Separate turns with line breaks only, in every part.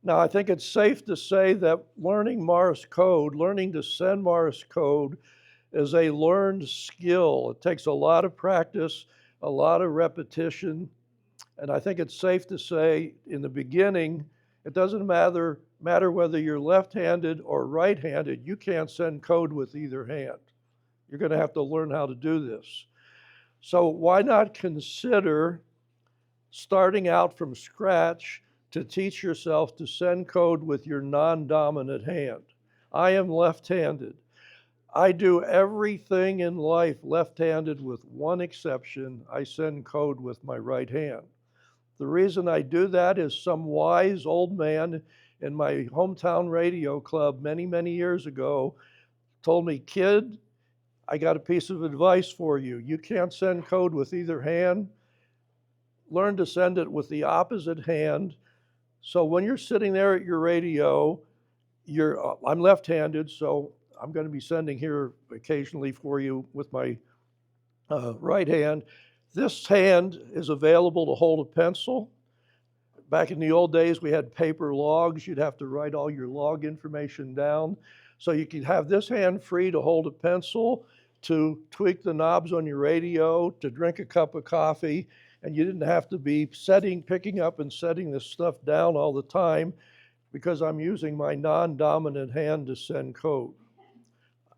Now, I think it's safe to say that learning Morse code, learning to send Morse code, is a learned skill. It takes a lot of practice, a lot of repetition, and I think it's safe to say in the beginning, it doesn't matter whether you're left-handed or right-handed, you can't send code with either hand. You're going to have to learn how to do this. So why not consider starting out from scratch to teach yourself to send code with your non-dominant hand? I am left-handed. I do everything in life left-handed with one exception. I send code with my right hand. The reason I do that is some wise old man in my hometown radio club many, many years ago told me, kid, I got a piece of advice for you. You can't send code with either hand. Learn to send it with the opposite hand. So when you're sitting there at your radio, I'm left-handed, so I'm going to be sending here occasionally for you with my right hand. This hand is available to hold a pencil. Back in the old days, we had paper logs. You'd have to write all your log information down. So you could have this hand free to hold a pencil, to tweak the knobs on your radio, to drink a cup of coffee, and you didn't have to be picking up and setting this stuff down all the time because I'm using my non-dominant hand to send code.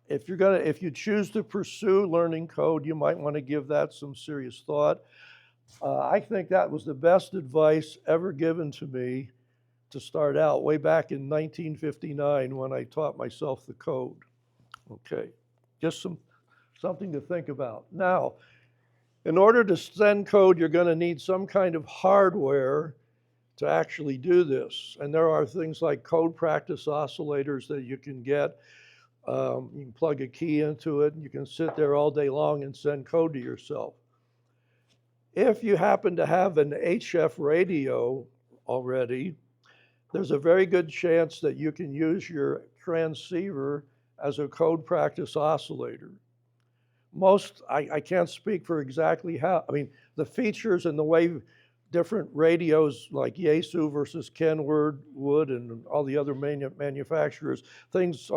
If you choose to pursue learning code, you might want to give that some serious thought. I think that was the best advice ever given to me to start out way back in 1959 when I taught myself the code. Okay, just something to think about. Now, in order to send code, you're going to need some kind of hardware to actually do this. And there are things like code practice oscillators that you can get. You can plug a key into it, and you can sit there all day long and send code to yourself. If you happen to have an HF radio already, there's a very good chance that you can use your transceiver as a code practice oscillator. I can't speak for exactly how, the features and the way different radios like Yaesu versus Kenwood and all the other manufacturers, things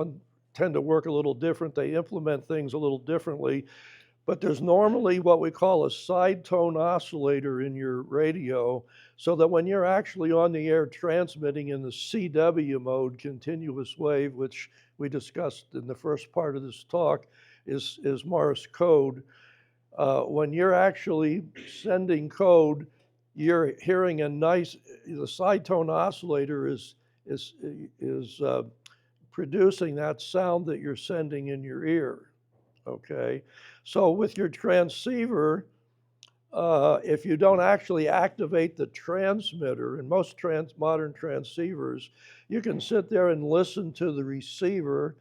tend to work a little different. They implement things a little differently. But there's normally what we call a side tone oscillator in your radio, so that when you're actually on the air transmitting in the CW mode, continuous wave, which we discussed in the first part of this talk, is Morse code. When you're actually sending code, you're hearing the side tone oscillator is producing that sound that you're sending in your ear. Okay, so with your transceiver, if you don't actually activate the transmitter, in most modern transceivers, you can sit there and listen to the receiver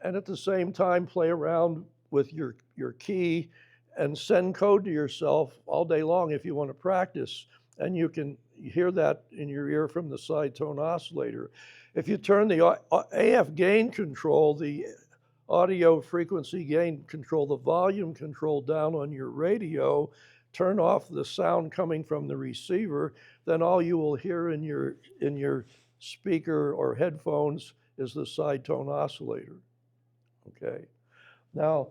and at the same time play around with your key and send code to yourself all day long if you want to practice. And you can hear that in your ear from the side tone oscillator. If you turn the AF gain control, the audio frequency gain control, the volume control down on your radio, turn off the sound coming from the receiver, then all you will hear in your speaker or headphones is the side tone oscillator. Okay. Now,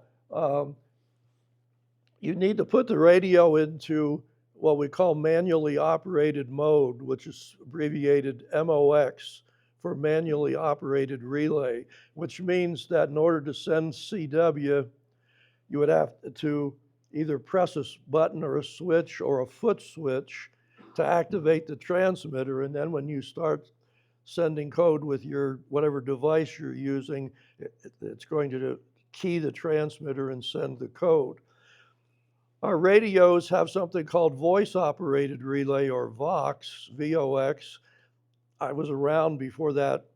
you need to put the radio into what we call manually operated mode, which is abbreviated MOX, for manually operated relay, which means that in order to send CW, you would have to either press a button or a switch or a foot switch to activate the transmitter. And then when you start sending code with your whatever device you're using, it's going to key the transmitter and send the code. Our radios have something called voice operated relay, or VOX, VOX. I was around before that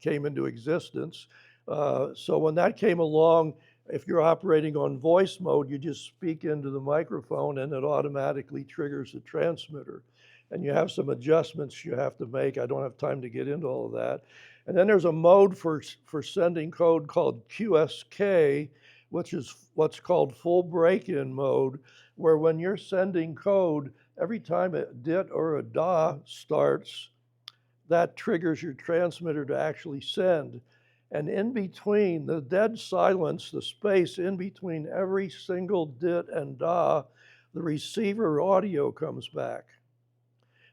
came into existence. So when that came along, if you're operating on voice mode, you just speak into the microphone and it automatically triggers the transmitter. And you have some adjustments you have to make. I don't have time to get into all of that. And then there's a mode for sending code called QSK, which is what's called full break-in mode, where when you're sending code, every time a dit or a da starts, that triggers your transmitter to actually send. And in between, the dead silence, the space in between every single dit and da, the receiver audio comes back.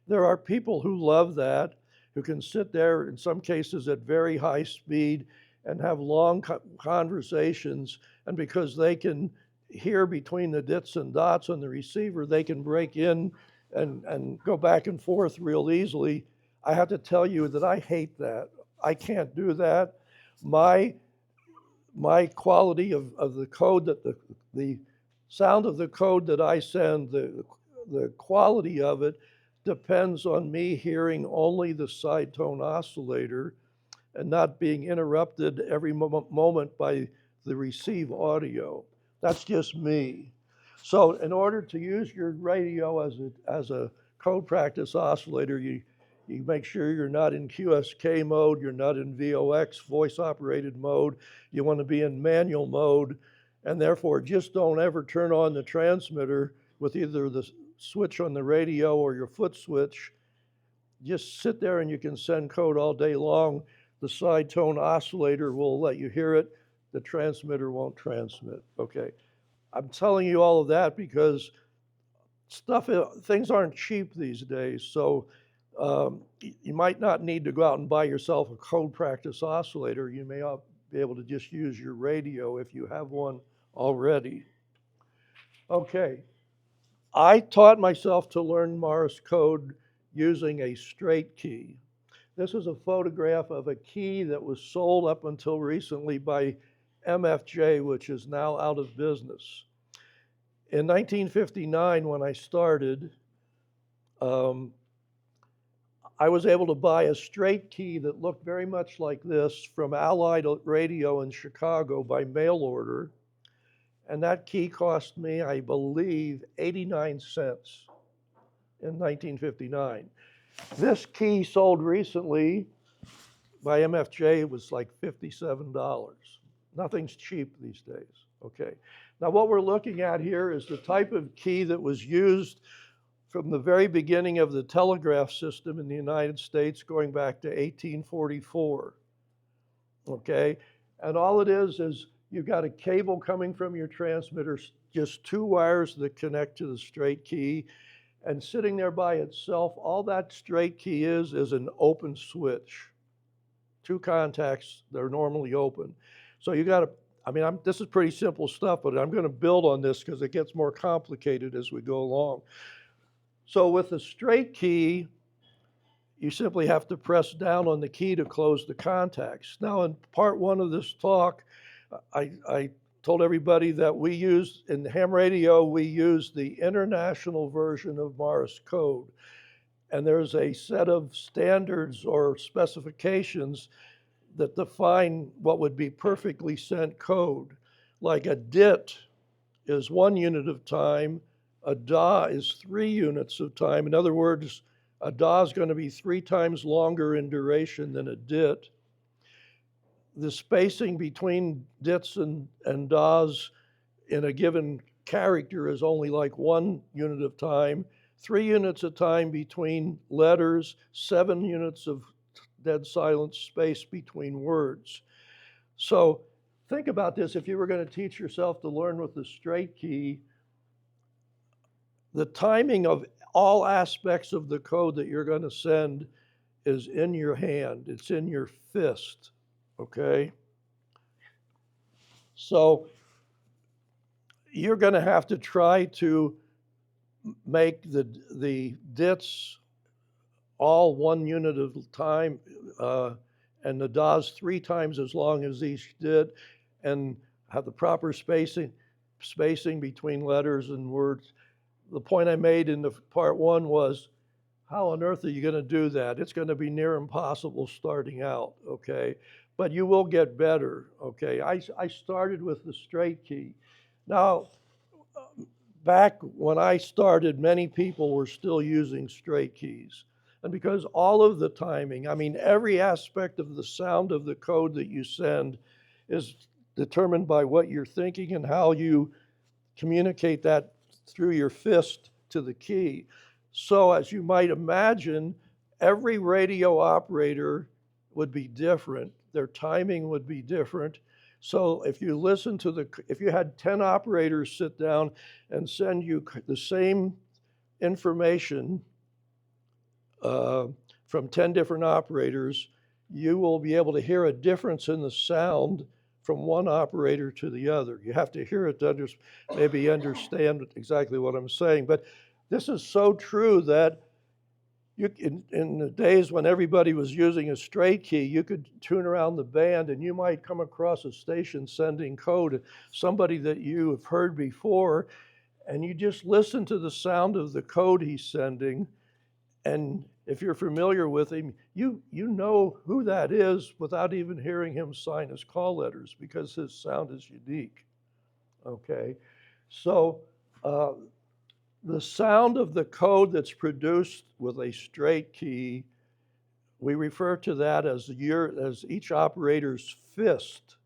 There are people who love that, who can sit there, in some cases at very high speed, and have long conversations, and because they can hear between the dits and dots on the receiver, they can break in and go back and forth real easily. I have to tell you that I hate that. I can't do that. My quality of the code, that the sound of the code that I send, the quality of it depends on me hearing only the side tone oscillator and not being interrupted every moment by the receive audio. That's just me. So in order to use your radio as a code practice oscillator, you make sure you're not in QSK mode, you're not in VOX, voice operated mode. You want to be in manual mode, and therefore just don't ever turn on the transmitter with either the switch on the radio or your foot switch. Just sit there and you can send code all day long. The side tone oscillator will let you hear it. The transmitter won't transmit. Okay. I'm telling you all of that because things aren't cheap these days. So you might not need to go out and buy yourself a code practice oscillator. You may be able to just use your radio if you have one already. Okay. I taught myself to learn Morse code using a straight key. This is a photograph of a key that was sold up until recently by MFJ, which is now out of business. In 1959, when I started, I was able to buy a straight key that looked very much like this from Allied Radio in Chicago by mail order. And that key cost me, I believe, 89 cents in 1959. This key sold recently by MFJ was like $57. Nothing's cheap these days, okay? Now what we're looking at here is the type of key that was used from the very beginning of the telegraph system in the United States going back to 1844, okay? And all it is you've got a cable coming from your transmitter, just two wires that connect to the straight key, and sitting there by itself, all that straight key is an open switch. Two contacts, they're normally open. So you got to, this is pretty simple stuff, but I'm going to build on this because it gets more complicated as we go along. So with the straight key, you simply have to press down on the key to close the contacts. Now in part one of this talk, I told everybody that we use, in ham radio, we use the international version of Morse code. And there's a set of standards or specifications that define what would be perfectly sent code. Like a dit is 1 unit of time, a da is 3 units of time. In other words, a da is going to be 3 times longer in duration than a dit. The spacing between dits and das in a given character is only like 1 unit of time, 3 units of time between letters, 7 units of dead silence space between words. So think about this. If you were going to teach yourself to learn with the straight key, the timing of all aspects of the code that you're going to send is in your hand. It's in your fist, okay? So you're going to have to try to make the dits all 1 unit of time, and the das 3 times as long as each dit, and have the proper spacing between letters and words. The point I made in the part one was, how on earth are you going to do that? It's going to be near impossible starting out, okay? But you will get better, okay? I started with the straight key. Now, back when I started, many people were still using straight keys. And because all of the timing, every aspect of the sound of the code that you send is determined by what you're thinking and how you communicate that through your fist to the key. So as you might imagine, every radio operator would be different. Their timing would be different. So if you listen to if you had 10 operators sit down and send you the same information from 10 different operators, you will be able to hear a difference in the sound from one operator to the other. You have to hear it to maybe understand exactly what I'm saying. But this is so true that in the days when everybody was using a straight key, you could tune around the band and you might come across a station sending code, somebody that you have heard before, and you just listen to the sound of the code he's sending. And if you're familiar with him, you know who that is without even hearing him sign his call letters because his sound is unique. Okay, so the sound of the code that's produced with a straight key, we refer to that as each operator's fist.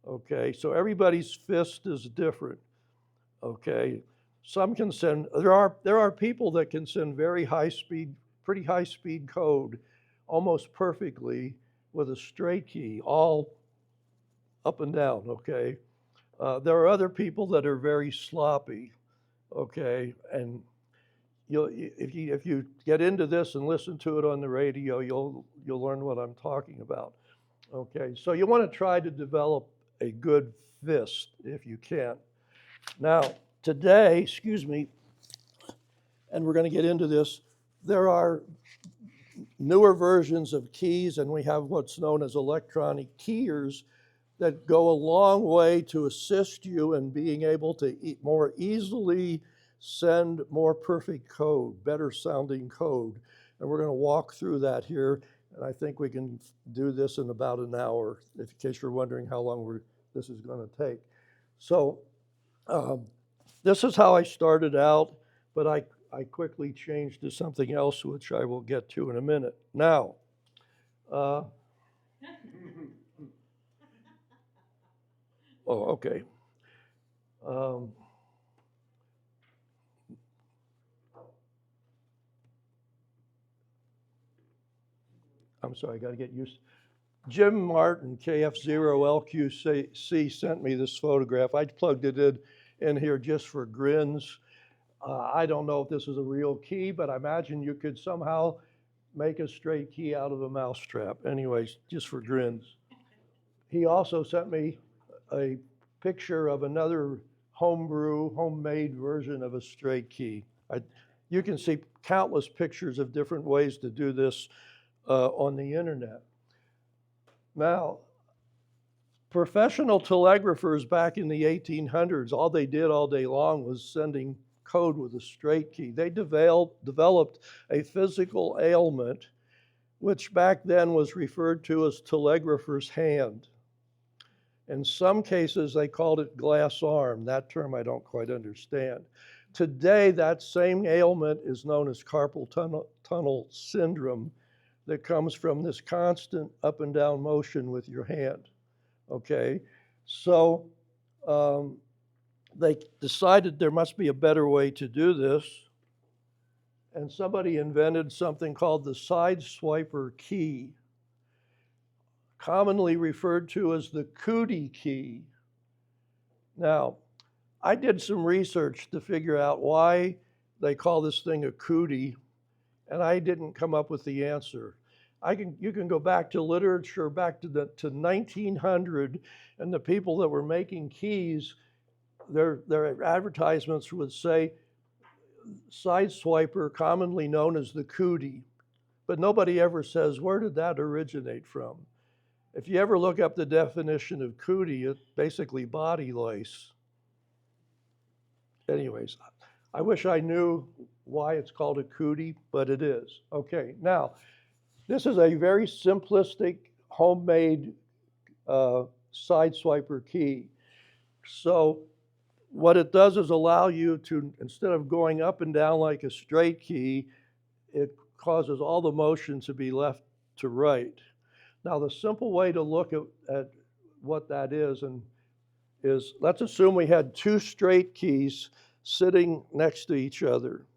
Okay, so everybody's fist is different. Okay, some can send. There are people that can send pretty high speed code, almost perfectly with a straight key, all up and down. Okay, there are other people that are very sloppy. Okay, and if you get into this and listen to it on the radio, you'll learn what I'm talking about. Okay, so you want to try to develop a good fist if you can. Now, today, excuse me, and we're going to get into this, there are newer versions of keys, and we have what's known as electronic keyers that go a long way to assist you in being able to more easily send more perfect code, better sounding code. And we're going to walk through that here. And I think we can do this in about an hour, in case you're wondering how long this is going to take. So this is how I started out, but I quickly changed to something else, which I will get to in a minute. Now, oh, okay. I'm sorry, I got to get used. Jim Martin, KF0LQC, sent me this photograph. I plugged it in here just for grins. I don't know if this is a real key, but I imagine you could somehow make a straight key out of a mousetrap. Anyways, just for grins. He also sent me a picture of another homemade version of a straight key. You can see countless pictures of different ways to do this on the internet. Now, professional telegraphers back in the 1800s, all they did all day long was sending code with a straight key. They developed a physical ailment, which back then was referred to as telegrapher's hand. In some cases, they called it glass arm. That term I don't quite understand. Today, that same ailment is known as carpal tunnel syndrome that comes from this constant up and down motion with your hand. Okay, so they decided there must be a better way to do this, and somebody invented something called the side swiper key, commonly referred to as the cootie key. Now, I did some research to figure out why they call this thing a cootie, and I didn't come up with the answer. You can go back to literature, back to 1900, and the people that were making keys, their advertisements would say side swiper, commonly known as the cootie, but nobody ever says, where did that originate from? If you ever look up the definition of cootie, it's basically body lace. Anyways, I wish I knew why it's called a cootie, but it is. Okay, now, this is a very simplistic, homemade side swiper key. So what it does is allow you to, instead of going up and down like a straight key, it causes all the motion to be left to right. Now, the simple way to look at what that is let's assume we had two straight keys sitting next to each other.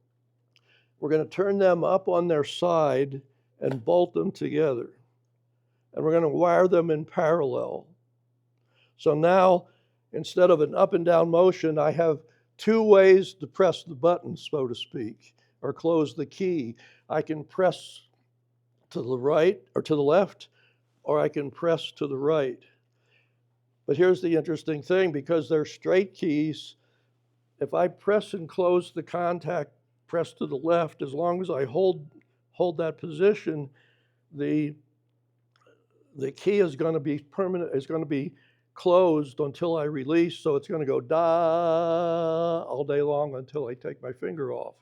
We're going to turn them up on their side and bolt them together. And we're going to wire them in parallel. So now, instead of an up and down motion, I have two ways to press the button, so to speak, or close the key. I can press to the right or to the left, or I can press to the right. But here's the interesting thing, because they're straight keys, if I press and close the contact, press to the left, as long as I hold that position, the key is going to be permanent, is going to be closed until I release, so it's going to go da all day long until I take my finger off.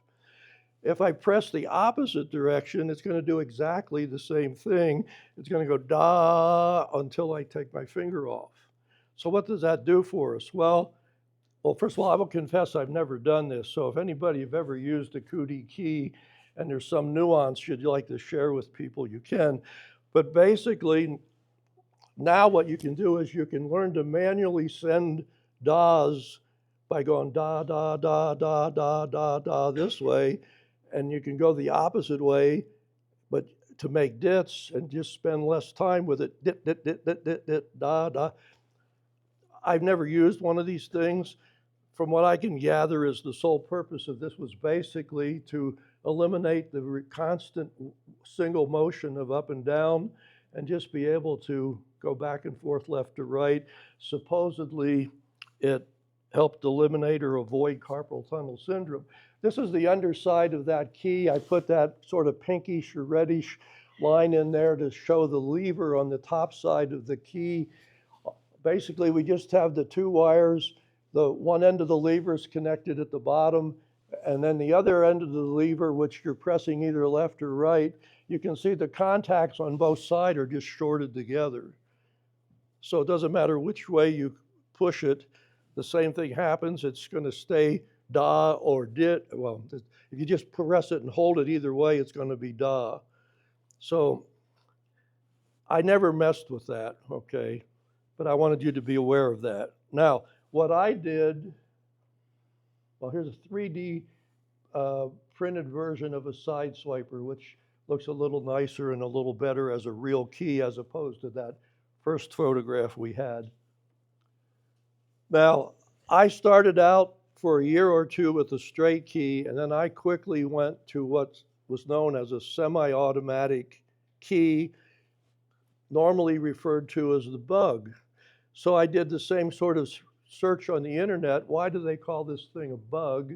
If I press the opposite direction, it's going to do exactly the same thing. It's going to go da until I take my finger off. So what does that do for us? Well, first of all, I will confess I've never done this. So if anybody have ever used a Kuti key and there's some nuance you'd like to share with people, you can. But basically, now what you can do is you can learn to manually send DAs by going da, da, da, da, da, da, da this way. And you can go the opposite way, but to make dits and just spend less time with it. Dit, dit, dit, dit, dit, dit, da, da. I've never used one of these things. From what I can gather is the sole purpose of this was basically to eliminate the constant single motion of up and down and just be able to go back and forth left to right. Supposedly it helped eliminate or avoid carpal tunnel syndrome. This is the underside of that key. I put that sort of pinkish or reddish line in there to show the lever on the top side of the key. Basically, we just have the two wires. The one end of the lever is connected at the bottom, and then the other end of the lever, which you're pressing either left or right, you can see the contacts on both sides are just shorted together. So it doesn't matter which way you push it, the same thing happens. It's going to stay da or dit. Well, if you just press it and hold it either way, it's going to be da. So I never messed with that, okay? But I wanted you to be aware of that. Now, what I did, well, here's a 3D printed version of a side swiper, which looks a little nicer and a little better as a real key as opposed to that first photograph we had. Now, I started out for a year or two with a straight key, and then I quickly went to what was known as a semi-automatic key, normally referred to as the bug. So I did the same sort of search on the internet. Why do they call this thing a bug?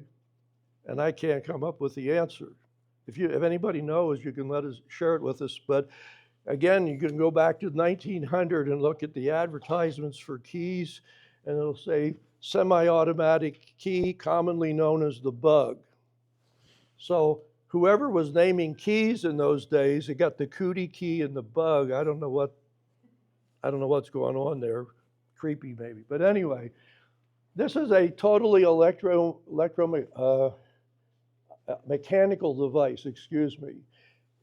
And I can't come up with the answer. If anybody knows, you can share it with us. But again, you can go back to 1900 and look at the advertisements for keys, and it'll say semi-automatic key, commonly known as the bug. So whoever was naming keys in those days, it got the Kuti key and the bug. I don't know what's going on there. Creepy maybe. But anyway, this is a totally mechanical device, excuse me.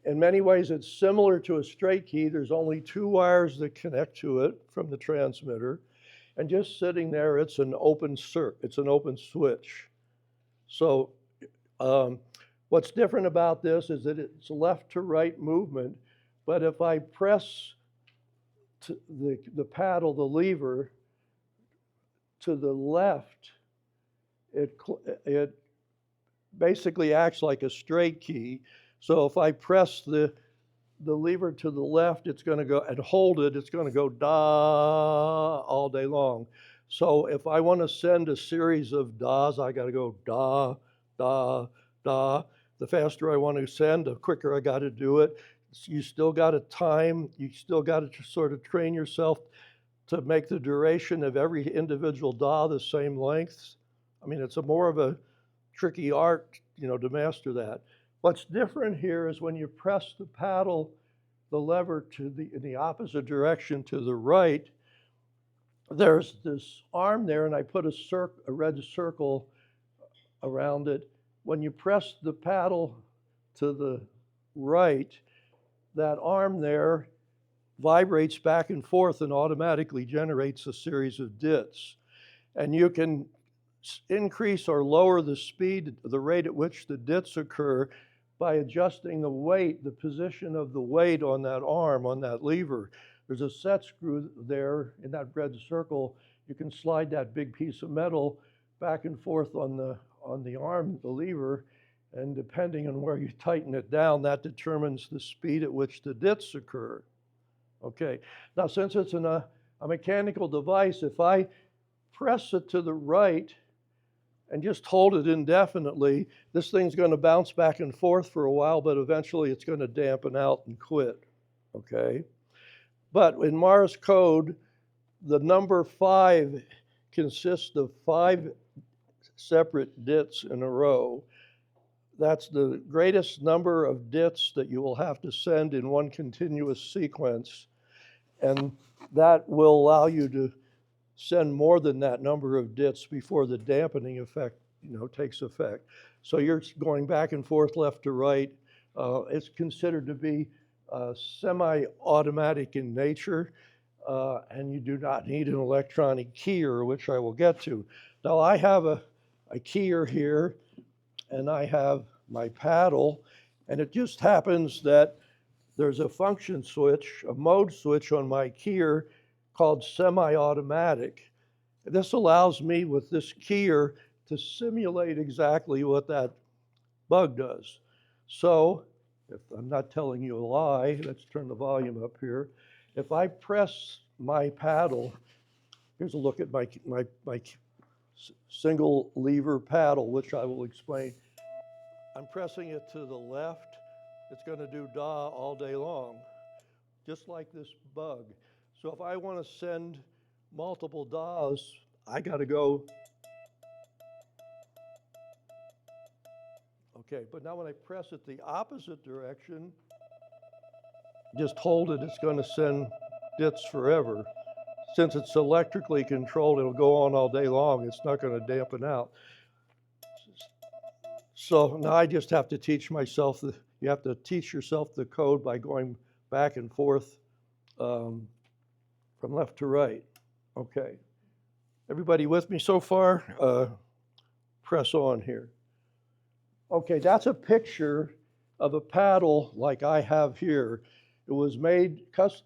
In many ways, it's similar to a straight key. There's only two wires that connect to it from the transmitter. And just sitting there, it's an open switch. So what's different about this is that it's left to right movement, but if I press the paddle, the lever, to the left, it basically acts like a straight key. So if I press the lever to the left, it's going to go, and hold it, it's going to go da all day long. So if I want to send a series of das, I got to go da, da, da. The faster I want to send, the quicker I got to do it. You still got to time, you still got to sort of train yourself to make the duration of every individual da the same length. I mean, it's more of a tricky art, to master that. What's different here is when you press the paddle, the lever in the opposite direction to the right, there's this arm there, and I put a red circle around it. When you press the paddle to the right, that arm there vibrates back and forth and automatically generates a series of dits. And you can increase or lower the speed, the rate at which the dits occur by adjusting the weight, the position of the weight on that arm, on that lever. There's a set screw there in that red circle. You can slide that big piece of metal back and forth on the arm, the lever, and depending on where you tighten it down, that determines the speed at which the dits occur. Okay, now since it's a mechanical device, if I press it to the right and just hold it indefinitely, this thing's going to bounce back and forth for a while, but eventually it's going to dampen out and quit, okay? But in Morse code, the number 5 consists of 5 separate dits in a row. That's the greatest number of dits that you will have to send in one continuous sequence, and that will allow you to send more than that number of dits before the dampening effect, takes effect. So you're going back and forth, left to right. It's considered to be semi-automatic in nature, and you do not need an electronic keyer, which I will get to. Now I have a keyer here, and I have my paddle, and it just happens that there's a function switch, a mode switch on my keyer called semi-automatic. This allows me with this keyer to simulate exactly what that bug does. So, if I'm not telling you a lie, let's turn the volume up here. If I press my paddle, here's a look at my single lever paddle, which I will explain. I'm pressing it to the left. It's going to do da all day long, just like this bug. So if I want to send multiple das, I got to go. Okay, but now when I press it the opposite direction, just hold it, it's going to send dits forever. Since it's electrically controlled, it'll go on all day long. It's not going to dampen out. So now I just have to teach myself, you have to teach yourself the code by going back and forth from left to right. Okay. Everybody with me so far? Press on here. Okay, that's a picture of a paddle like I have here. It was made,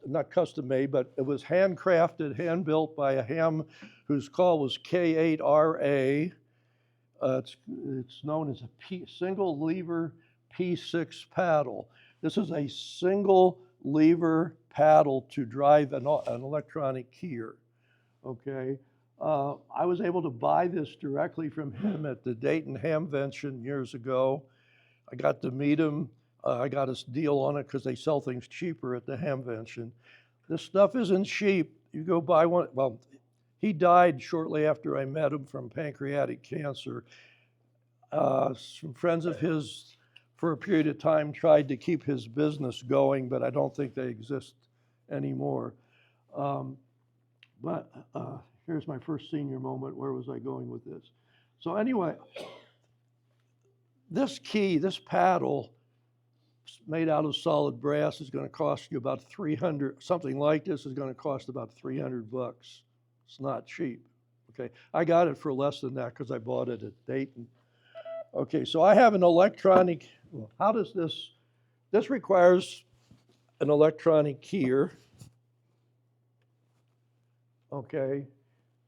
not custom made, but it was handcrafted, hand built by a ham whose call was K8RA. It's known as a single lever P6 paddle. This is a single lever paddle to drive an electronic keyer, okay? I was able to buy this directly from him at the Dayton Hamvention years ago. I got to meet him. I got a deal on it because they sell things cheaper at the Hamvention. This stuff isn't cheap. You go buy one. Well, he died shortly after I met him from pancreatic cancer. Some friends of his, for a period of time, tried to keep his business going, but I don't think they exist anymore. Here's my first senior moment. Where was I going with this? So anyway, this key, this paddle, made out of solid brass, is going to cost you about 300. Something like this is going to cost about 300 bucks. It's not cheap. Okay, I got it for less than that because I bought it at Dayton. Okay, so I have an electronic. How does this? This requires an electronic keyer. Okay,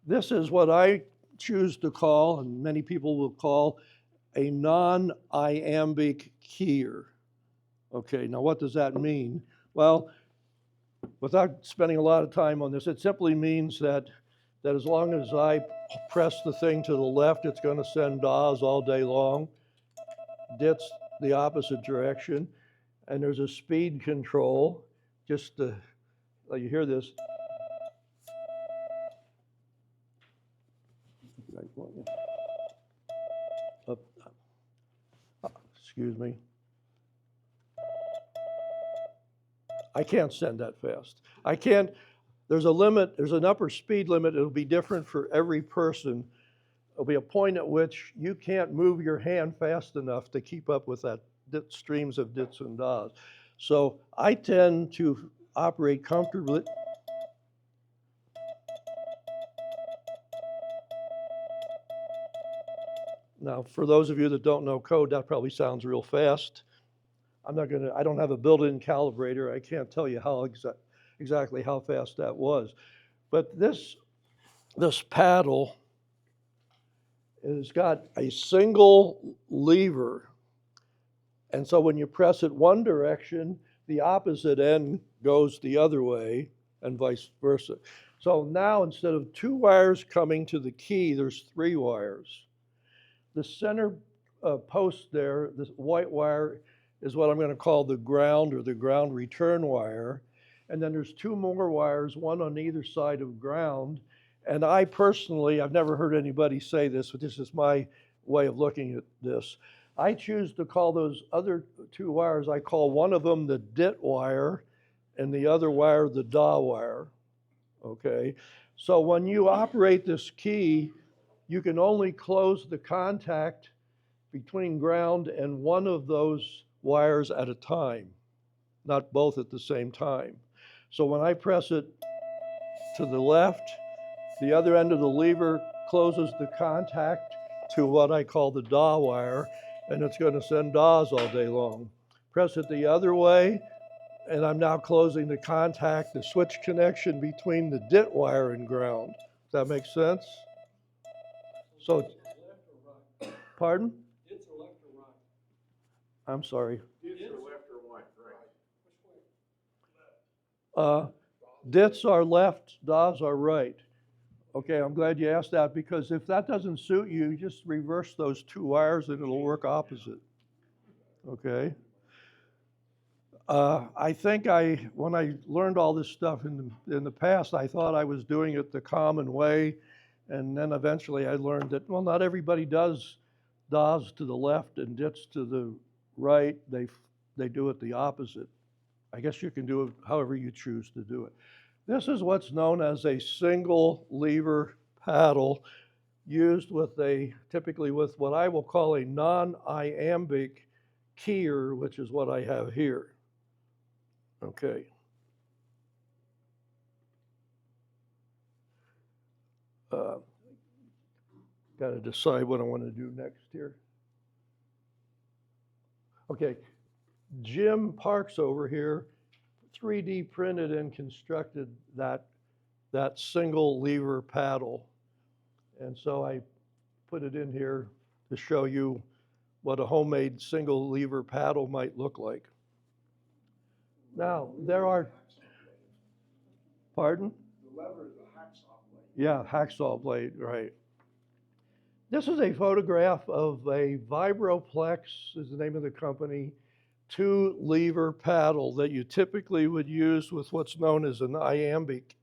this is what I choose to call, and many people will call, a non-iambic keyer. Okay, now what does that mean? Well, without spending a lot of time on this, it simply means that as long as I press the thing to the left, it's going to send DAWs all day long, dits the opposite direction, and there's a speed control, just to let you hear this. Excuse me. I can't send that fast. I can't, there's a limit, there's an upper speed limit. It'll be different for every person. There'll be a point at which you can't move your hand fast enough to keep up with that streams of dits and DAWs. So I tend to operate comfortably. Now, for those of you that don't know code, that probably sounds real fast. I don't have a built-in calibrator. I can't tell you how exactly how fast that was. But this paddle has got a single lever. And so when you press it one direction, the opposite end goes the other way and vice versa. So now instead of 2 wires coming to the key, there's 3 wires. The center post there, this white wire, is what I'm going to call the ground or the ground return wire. And then there's 2 more wires, one on either side of ground. And I personally, I've never heard anybody say this, but this is my way of looking at this. I choose to call those other 2 wires, I call one of them the DIT wire and the other wire the DA wire, okay? So when you operate this key, you can only close the contact between ground and one of those wires at a time, not both at the same time. So when I press it to the left, the other end of the lever closes the contact to what I call the DA wire, and it's going to send DAs all day long. Press it the other way, and I'm now closing the contact, the switch connection between the DIT wire and ground. Does that make sense? So, left or right? Pardon? Dits are left or right? I'm sorry. Dits are left or right? Right. Dits are left, DAs are right. Okay, I'm glad you asked that, because if that doesn't suit you, just reverse those 2 wires and it'll work opposite. Okay. I think when I learned all this stuff in the past, I thought I was doing it the common way, and then eventually I learned that, well, not everybody does DAs to the left and DITs to the right. They do it the opposite. I guess you can do it however you choose to do it. This is what's known as a single lever paddle, used typically with what I will call a non-iambic keyer, which is what I have here. Okay. Got to decide what I want to do next here. Okay, Jim Parks over here 3D printed and constructed that single lever paddle. And so I put it in here to show you what a homemade single lever paddle might look like. Now, there are, pardon? The lever is a hacksaw blade. Yeah, hacksaw blade, right. This is a photograph of a Vibroplex, is the name of the company, 2 lever paddle that you typically would use with what's known as an iambic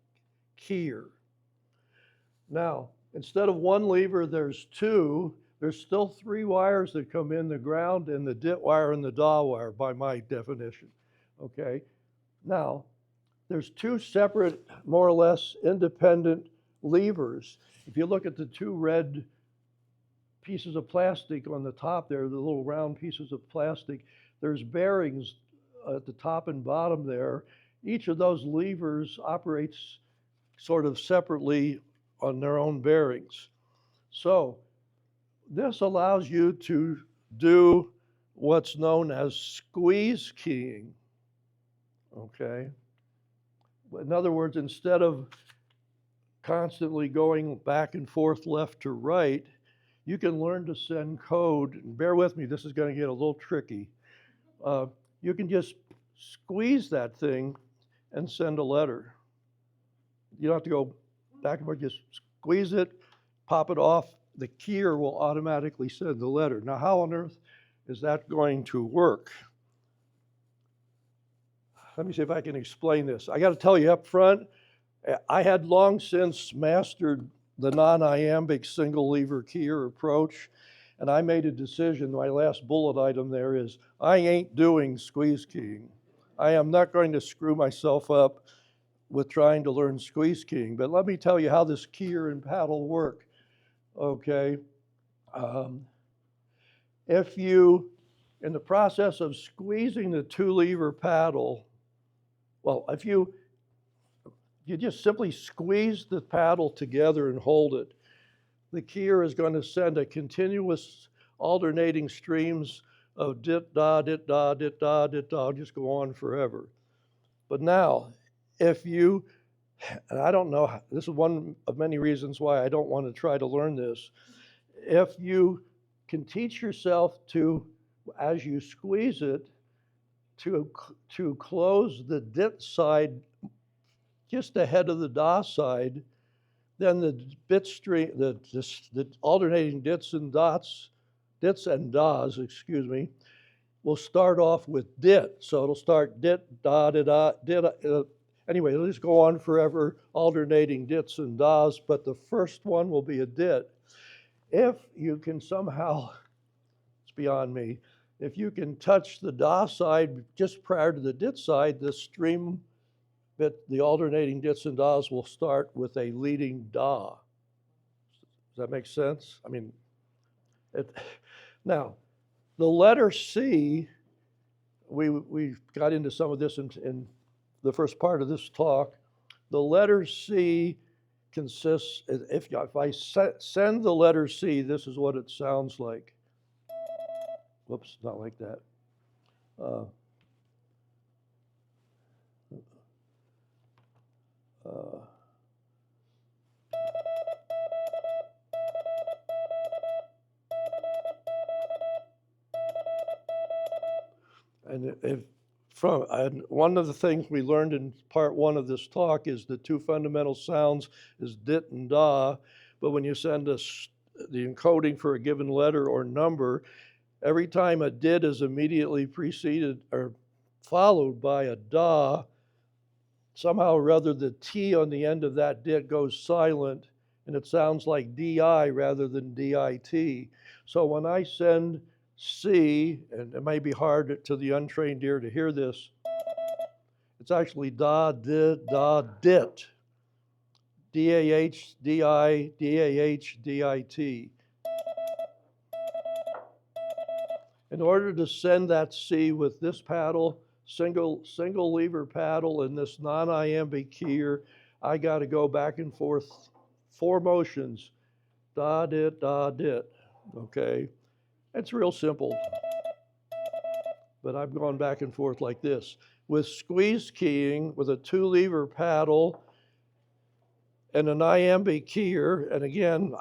keyer. Now, instead of 1 lever, there's 2. There's still 3 wires that come in, the ground and the DIT wire and the DA wire by my definition. Okay, now there's 2 separate, more or less independent levers. If you look at the 2 red pieces of plastic on the top there, the little round pieces of plastic, there's bearings at the top and bottom there. Each of those levers operates sort of separately on their own bearings. So this allows you to do what's known as squeeze keying. Okay. In other words, instead of constantly going back and forth left to right, you can learn to send code. And bear with me, this is going to get a little tricky. You can just squeeze that thing and send a letter. You don't have to go back and forth, just squeeze it, pop it off. The keyer will automatically send the letter. Now, how on earth is that going to work? Let me see if I can explain this. I got to tell you up front, I had long since mastered the non-iambic single lever keyer approach, and I made a decision. My last bullet item there is, I ain't doing squeeze keying. I am not going to screw myself up with trying to learn squeeze keying. But let me tell you how this keyer and paddle work. Okay. If you, in the process of squeezing the 2 lever paddle, well, if you just simply squeeze the paddle together and hold it, the keyer is going to send a continuous alternating streams of dit, da, dit, da, dit, da, dit, da, just go on forever. But now, if you, and I don't know, this is one of many reasons why I don't want to try to learn this. If you can teach yourself to, as you squeeze it, to close the dit side just ahead of the da side, then the bit stream, the alternating dits and das, excuse me, will start off with dit. So it'll start dit, da, da, da, dit. Anyway, it'll just go on forever, alternating dits and das, but the first one will be a dit. If you can somehow, it's beyond me, if you can touch the da side just prior to the dit side, the stream bit, the alternating dits and das will start with a leading da. Does that make sense? I mean, now, the letter C, we got into some of this in the first part of this talk. The letter C consists, if I send the letter C, this is what it sounds like. Whoops, not like that. And one of the things we learned in part one of this talk is the two fundamental sounds is dit and da, but when you send us the encoding for a given letter or number, every time a dit is immediately preceded or followed by a da, somehow or other the T on the end of that dit goes silent and it sounds like DI rather than DIT. So when I send C, and it may be hard to the untrained ear to hear this, it's actually da, dit, da, dit. D-A-H, D-I, D-A-H, D-I-T. In order to send that C with this paddle, single lever paddle and this non-iambic keyer, I got to go back and forth 4 motions. Da, dit, okay? It's real simple, but I've gone back and forth like this. With squeeze keying, with a 2-lever paddle and an iambic keyer, and again,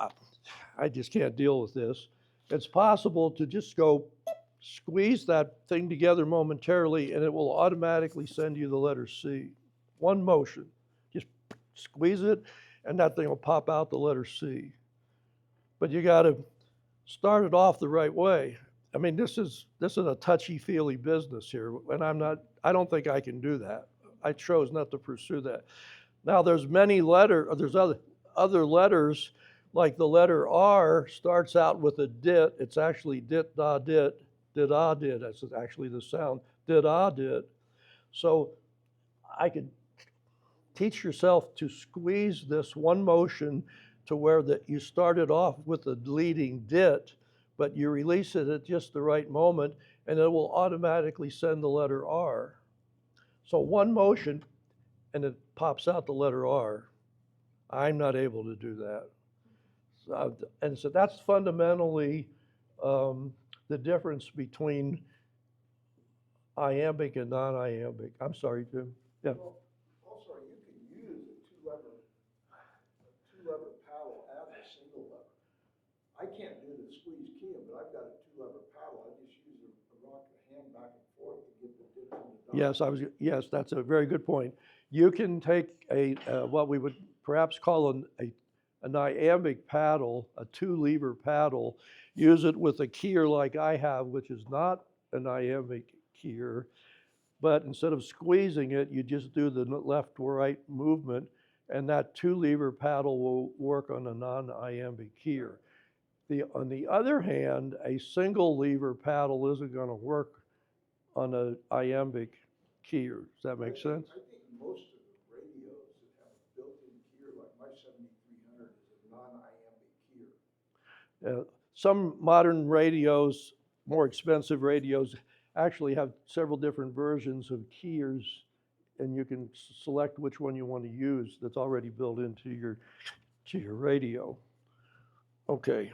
I just can't deal with this, it's possible to just go squeeze that thing together momentarily and it will automatically send you the letter C. One motion, just squeeze it and that thing will pop out the letter C. But you got to start it off the right way. I mean, this is a touchy-feely business here, and I don't think I can do that. I chose not to pursue that. Now, there's other letters, like the letter R starts out with a dit. It's actually dit, da, dit, dit-ah, dit. That's actually the sound, dit-ah, dit. So I could teach yourself to squeeze this one motion to where you started off with a leading dit, but you release it at just the right moment, and it will automatically send the letter R. So one motion, and it pops out the letter R. I'm not able to do that. And so that's fundamentally the difference between iambic and non-iambic. I'm sorry, Jim. Yeah.
Well, also, you can use a two-lever paddle as a single lever. I can't do the squeeze keying, but I've got a 2-lever paddle. I just use a rock the hand back and forth to get the dip in the
Yes, that's a very good point. You can take what we would perhaps call an iambic paddle, a 2-lever paddle, use it with a keyer like I have, which is not an iambic keyer, but instead of squeezing it, you just do the left-right movement, and that 2-lever paddle will work on a non-iambic keyer. On the other hand, a single lever paddle isn't going to work on an iambic keyer. Does that make sense?
I think most of the radios that have a built-in keyer, like my 7300 is a non-iambic keyer.
Some modern radios, more expensive radios, actually have several different versions of keyers, and you can select which one you want to use that's already built into your radio. Okay.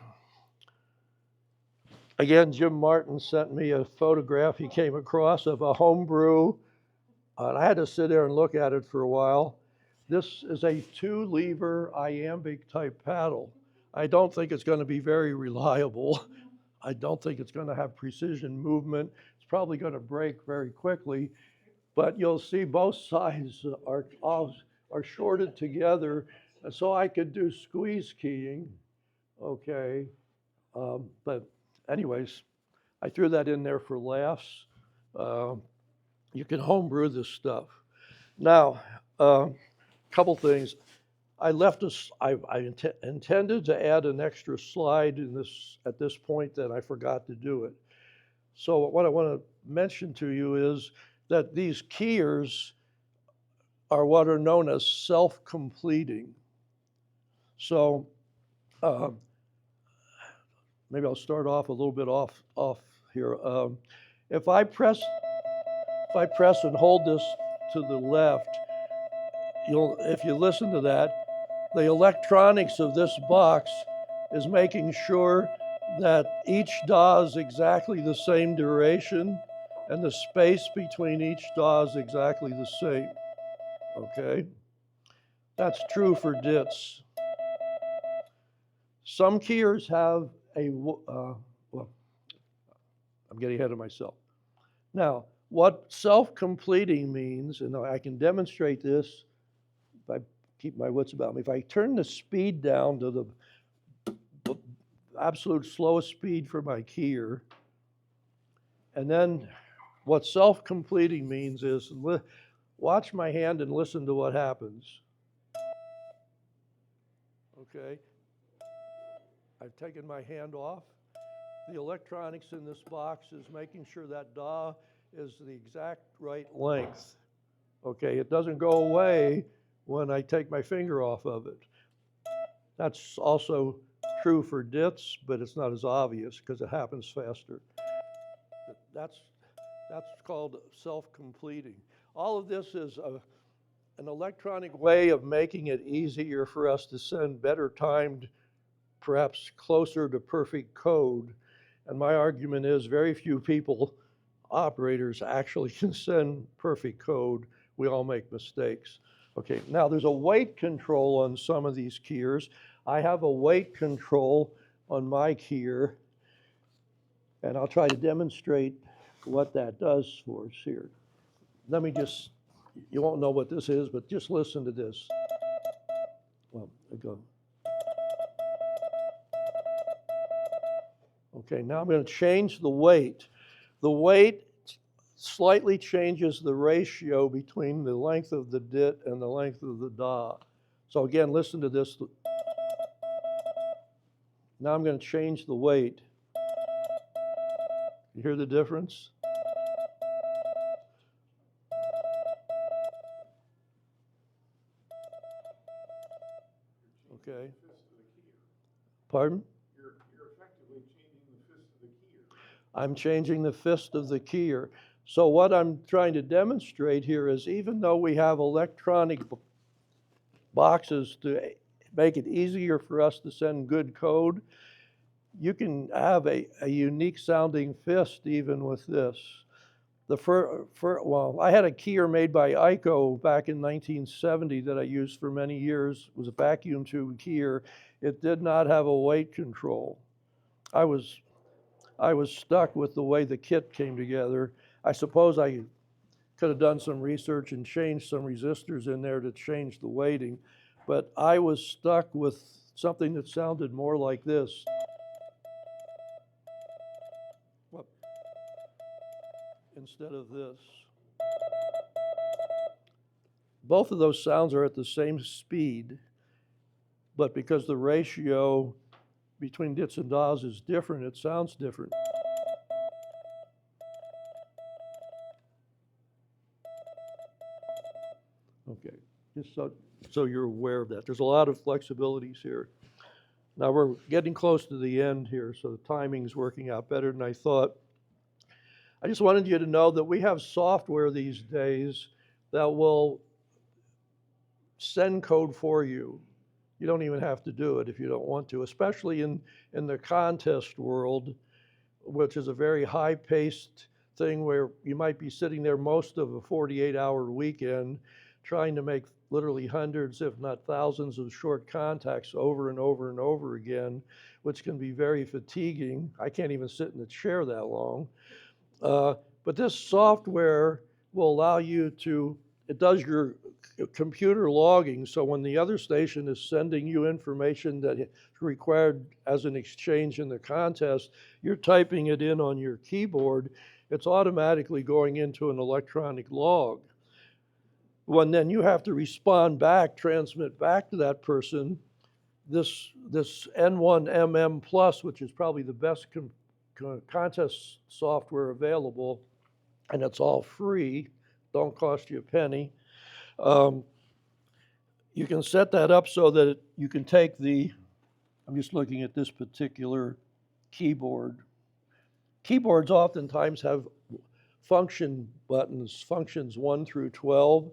Again, Jim Martin sent me a photograph he came across of a homebrew, and I had to sit there and look at it for a while. This is a 2-lever iambic type paddle. I don't think it's going to be very reliable. I don't think it's going to have precision movement. It's probably going to break very quickly, but you'll see both sides are shorted together, so I could do squeeze keying, okay? But anyways, I threw that in there for laughs. Uh, you can homebrew this stuff. Now, couple things. I left us. Intended to add an extra slide in this at this point, that I forgot to do it. So what I want to mention to you is that these keyers are what are known as self-completing. So maybe I'll start off a little bit off here. If I press and hold this to the left, if you listen to that, the electronics of this box is making sure that each DAW is exactly the same duration and the space between each DAW is exactly the same. Okay? That's true for DITs. Some keyers have well, I'm getting ahead of myself. Now, what self-completing means, and I can demonstrate this if I keep my wits about me. If I turn the speed down to the absolute slowest speed for my keyer, and then what self-completing means is, watch my hand and listen to what happens. Okay? I've taken my hand off. The electronics in this box is making sure that DAW is the exact right length. Okay, it doesn't go away when I take my finger off of it. That's also true for DITs, but it's not as obvious because it happens faster. That's called self-completing. All of this is an electronic way of making it easier for us to send better timed, perhaps closer to perfect code. And my argument is very few people, operators, actually can send perfect code. We all make mistakes. Okay, now there's a weight control on some of these keyers. I have a weight control on my keyer, and I'll try to demonstrate what that does for us here. Let me just, you won't know what this is, but just listen to this. Well, I go. Okay, now I'm going to change the weight. The weight slightly changes the ratio between the length of the DIT and the length of the DAW. So again, listen to this. Now I'm going to change the weight. You hear the difference? Okay. Pardon?
You're effectively changing the fist of the keyer.
I'm changing the fist of the keyer. So what I'm trying to demonstrate here is, even though we have electronic boxes to make it easier for us to send good code, you can have a unique sounding fist even with this. Well, I had a keyer made by ICO back in 1970 that I used for many years. It was a vacuum tube keyer. It did not have a weight control. I was stuck with the way the kit came together. I suppose I could have done some research and changed some resistors in there to change the weighting, but I was stuck with something that sounded more like this. Instead of this. Both of those sounds are at the same speed, but because the ratio between DITs and DAWs is different, it sounds different. Okay, just so you're aware of that. There's a lot of flexibilities here. Now we're getting close to the end here, so the timing's working out better than I thought. I just wanted you to know that we have software these days that will send code for you. You don't even have to do it if you don't want to, especially in the contest world. which is a very high-paced thing where you might be sitting there most of a 48-hour weekend trying to make literally hundreds, if not thousands, of short contacts over and over and over again, which can be very fatiguing. I can't even sit in a chair that long. But this software will allow you to, it does your computer logging, so when the other station is sending you information that is required as an exchange in the contest, you're typing it in on your keyboard, it's automatically going into an electronic log. When then you have to respond back, transmit back to that person, this N1MM Plus, which is probably the best contest software available, and it's all free, don't cost you a penny. You can set that up so that you can take I'm just looking at this particular keyboard. Keyboards oftentimes have function buttons, functions 1 through 12,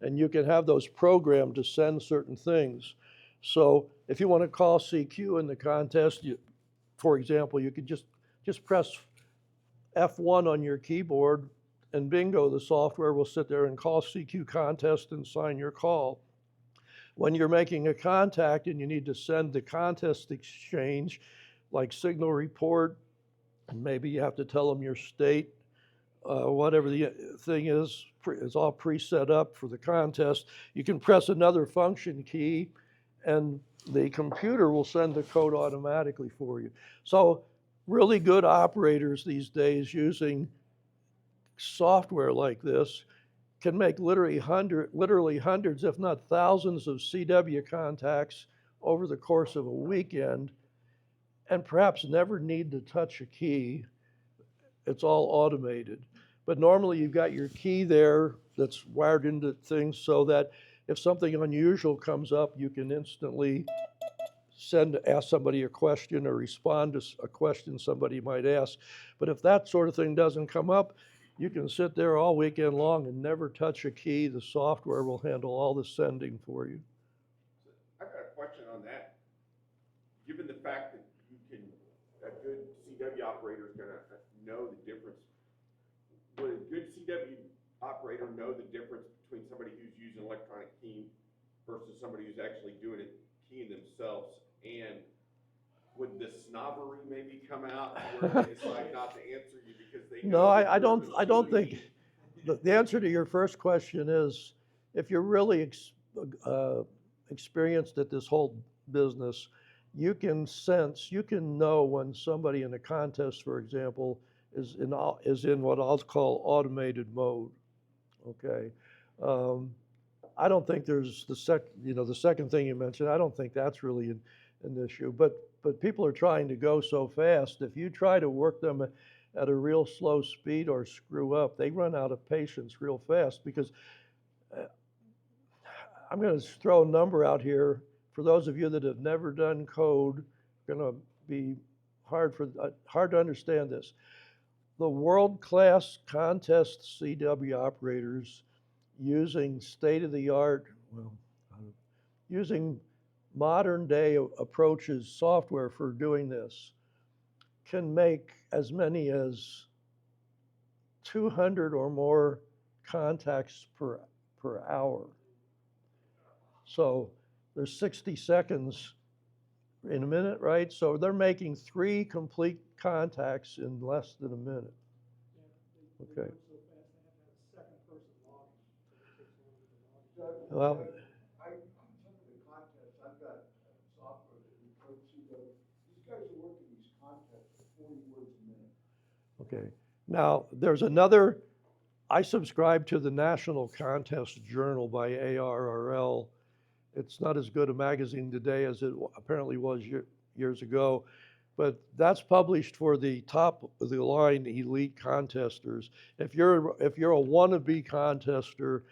and you can have those programmed to send certain things. So if you want to call CQ in the contest, for example, you could just press F1 on your keyboard, and bingo, the software will sit there and call CQ contest and sign your call. When you're making a contact and you need to send the contest exchange, like signal report, maybe you have to tell them your state, whatever the thing is, it's all pre-set up for the contest. You can press another function key and the computer will send the code automatically for you. So really good operators these days using software like this can make literally hundreds, if not thousands, of CW contacts over the course of a weekend, and perhaps never need to touch a key. It's all automated. But normally you've got your key there that's wired into things so that if something unusual comes up, you can instantly ask somebody a question or respond to a question somebody might ask. But if that sort of thing doesn't come up, you can sit there all weekend long and never touch a key. The software will handle all the sending for you.
I got a question on that. Given the fact that a good CW operator is going to know the difference, would a good CW operator know the difference between somebody who's using electronic keying versus somebody who's actually doing it, keying themselves? And would the snobbery maybe come out where they decide not to answer you because they know?
No, I don't think, the answer to your first question is, if you're really experienced at this whole business, you can know when somebody in a contest, for example, is in what I'll call automated mode. Okay. I don't think there's the second thing you mentioned. I don't think that's really an issue. But people are trying to go so fast. If you try to work them at a real slow speed or screw up, they run out of patience real fast. Because I'm going to throw a number out here for those of you that have never done code. Going to be hard to understand this. The world-class contest CW operators using state-of-the-art, using modern-day approaches, software for doing this, can make as many as 200 or more contacts per hour. So there's 60 seconds in a minute, right? So they're making 3 complete contacts in less than a minute. Okay. Well,
I'm some of the contests, I've got software that records CW. These guys are working these contests at 40 words a minute.
okay. Now, there's another, I subscribe to the National Contest Journal by ARRL. It's not as good a magazine today as it apparently was years ago, but that's published for the top of the line elite contesters. If you're a wannabe contester,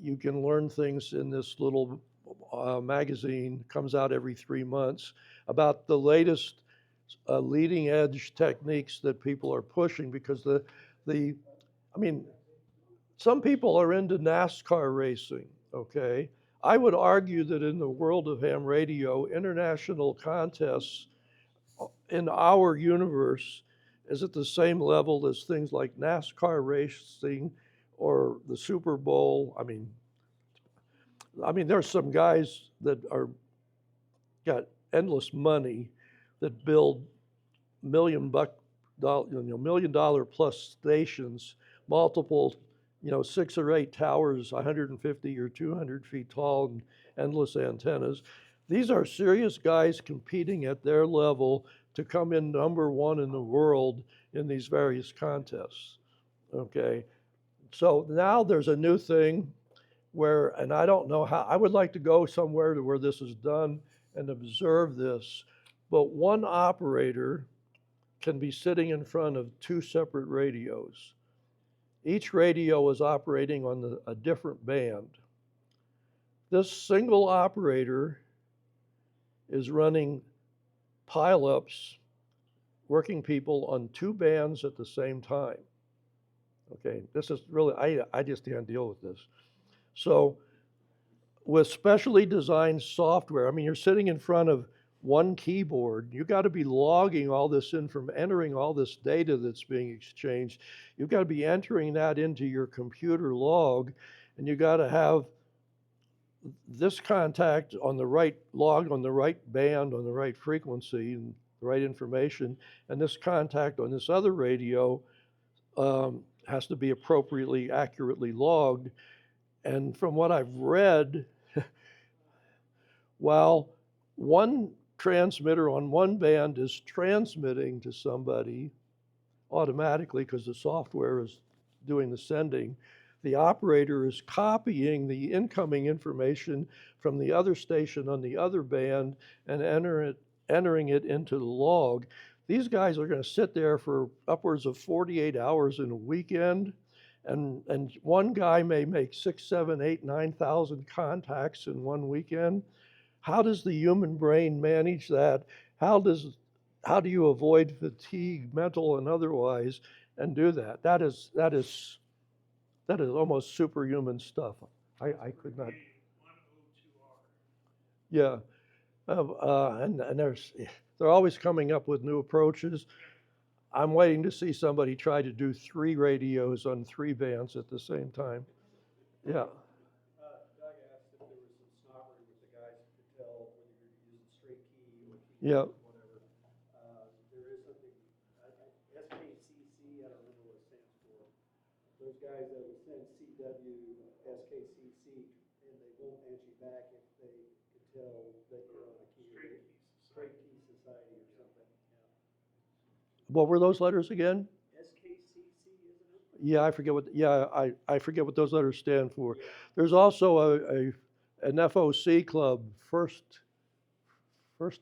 you can learn things in this little magazine, comes out every 3 months, about the latest leading edge techniques that people are pushing, because some people are into NASCAR racing, okay? I would argue that in the world of ham radio, international contests in our universe is at the same level as things like NASCAR racing or the Super Bowl. I mean, there's some guys that are got endless money that build $1 million plus stations, multiple, 6 or 8 towers, 150 or 200 feet tall, and endless antennas. These are serious guys competing at their level to come in #1 in the world in these various contests. Okay, so now there's a new thing where, and I don't know how, I would like to go somewhere to where this is done and observe this, but one operator can be sitting in front of 2 separate radios. Each radio is operating on a different band. This single operator is running pileups, working people on 2 bands at the same time. Okay, this is really, I just can't deal with this. So with specially designed software, I mean, you're sitting in front of one keyboard. You got to be logging all this entering all this data that's being exchanged. You've got to be entering that into your computer log, and you got to have this contact on the right log, on the right band, on the right frequency, and the right information, and this contact on this other radio has to be appropriately, accurately logged. And from what I've read, while one transmitter on one band is transmitting to somebody automatically because the software is doing the sending, the operator is copying the incoming information from the other station on the other band and entering it into the log. These guys are going to sit there for upwards of 48 hours in a weekend, and one guy may make 6, 7, 8, 9,000 contacts in one weekend. How does the human brain manage that? How do you avoid fatigue, mental and otherwise, and do that? That is almost superhuman stuff. I could not. Yeah, and they're always coming up with new approaches. I'm waiting to see somebody try to do 3 radios on 3 bands at the same time. Yeah.
Doug asked if there was some snobbery with the guys who could tell whether you're using straight key or key
Yeah.
whatever. There is something, SKCC, I don't remember what it stands for. Those guys that will send CW, SKCC, and they won't answer you back if they can tell that you're on a key. Straight key society or something, yeah.
What were those letters again?
SKCC, isn't it?
Yeah, I forget what those letters stand for. There's also an FOC club, First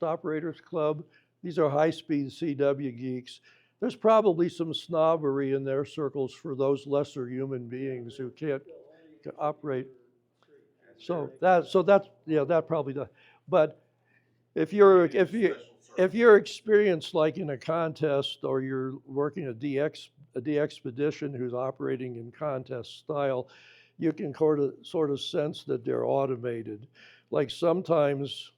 Operators Club. These are high-speed CW geeks. There's probably some snobbery in their circles for those lesser human beings who can't operate. So that's that probably does. But if you're experienced like in a contest, or you're working a de-expedition who's operating in contest style, you can sort of sense that they're automated. Like sometimes,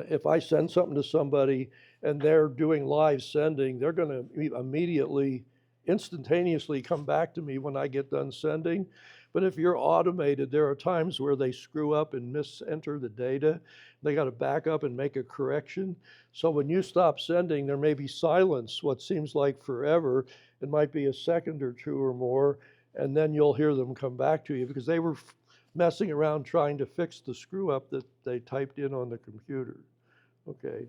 if I send something to somebody and they're doing live sending, they're going to immediately, instantaneously come back to me when I get done sending. But if you're automated, there are times where they screw up and misenter the data. They got to back up and make a correction. So when you stop sending, there may be silence, what seems like forever. It might be a second or 2 or more, and then you'll hear them come back to you because they were messing around trying to fix the screw up that they typed in on the computer. Okay.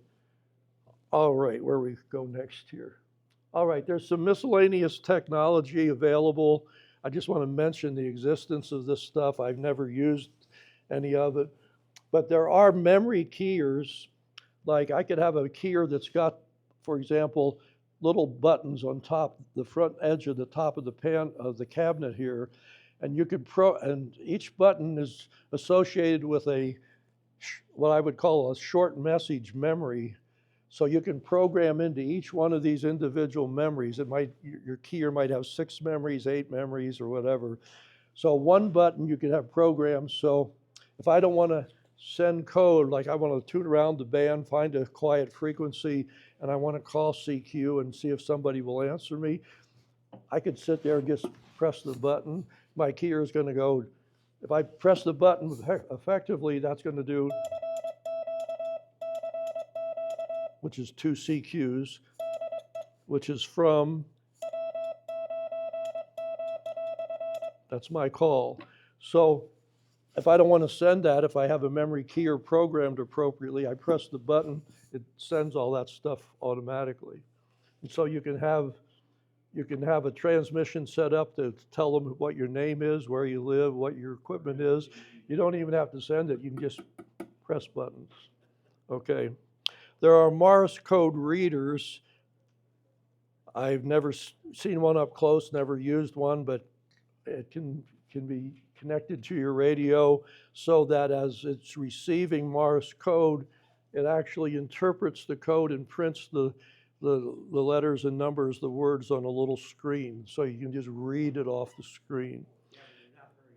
All right, where we go next here. All right, there's some miscellaneous technology available. I just want to mention the existence of this stuff. I've never used any of it, but there are memory keyers. Like I could have a keyer that's got, for example, little buttons on top, the front edge of the top of the cabinet here, and you could and each button is associated with what I would call a short message memory. So you can program into each one of these individual memories. Your keyer might have 6 memories, 8 memories, or whatever. So one button you can have programs. So if I don't want to send code, like I want to tune around the band, find a quiet frequency, and I want to call CQ and see if somebody will answer me, I could sit there and just press the button. My keyer is going to go, if I press the button effectively, that's going to do, which is 2 CQs, which is from, that's my call. So if I don't want to send that, if I have a memory keyer programmed appropriately, I press the button, it sends all that stuff automatically. And so you can have a transmission set up to tell them what your name is, where you live, what your equipment is. You don't even have to send it, you can just press buttons. Okay. There are Morse code readers. I've never seen one up close, never used one, but it can be connected to your radio so that as it's receiving Morse code, it actually interprets the code and prints the letters and numbers, the words on a little screen, so you can just read it off the screen.
Yeah, but they're not very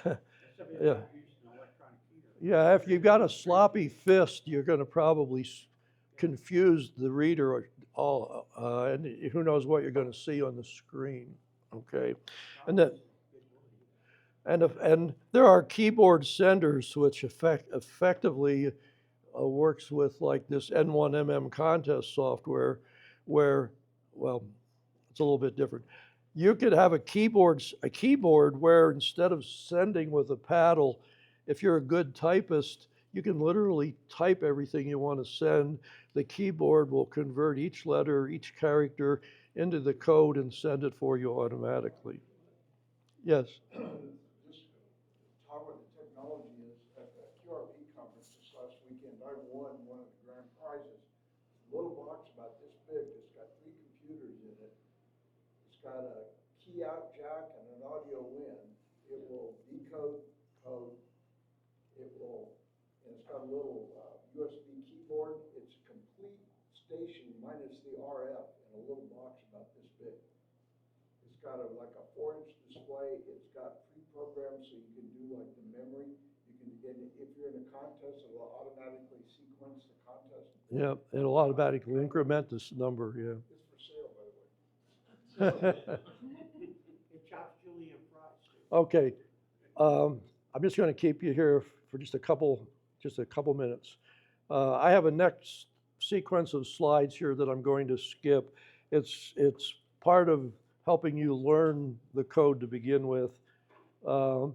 accurate. Except if
Yeah.
you're using an electronic keyboard.
Yeah, if you've got a sloppy fist, you're going to probably confuse the reader all, and who knows what you're going to see on the screen. Okay, and that. And there are keyboard senders which effectively works with like this N1MM contest software where, well, it's a little bit different. You could have a keyboard where instead of sending with a paddle, if you're a good typist, you can literally type everything you want to send. The keyboard will convert each letter, each character into the code and send it for you automatically. Yes.
Just talk about the technology is at the QRP conference this last weekend, I won one of the grand prizes. A little box about this big, it's got 3 computers in it. It's got a key out jack and an audio in. It will decode code. It will, and it's got a little USB keyboard. It's a complete station minus the RF in a little box about this big. It's got like a 4-inch display. It's got pre-programmed so you can do like the memory. You can, and if you're in a contest, it will automatically sequence the contest.
Yeah, it'll automatically increment this number, yeah.
It's for sale, by the way.
It chops Julian fries.
Okay, I'm just going to keep you here for just a couple minutes. I have a next sequence of slides here that I'm going to skip. It's part of helping you learn the code to begin with. I'll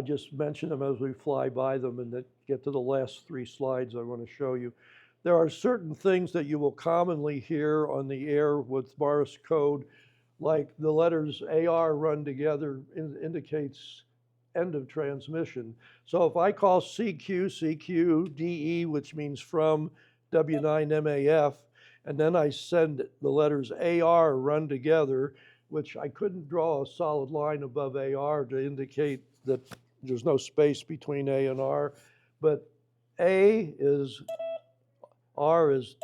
just mention them as we fly by them and then get to the last 3 slides I want to show you. There are certain things that you will commonly hear on the air with Morse code, like the letters AR run together indicates end of transmission. So if I call CQ, DE, which means from W9MAF, and then I send the letters AR run together, which I couldn't draw a solid line above AR to indicate that there's no space between A and R, but A is, R is,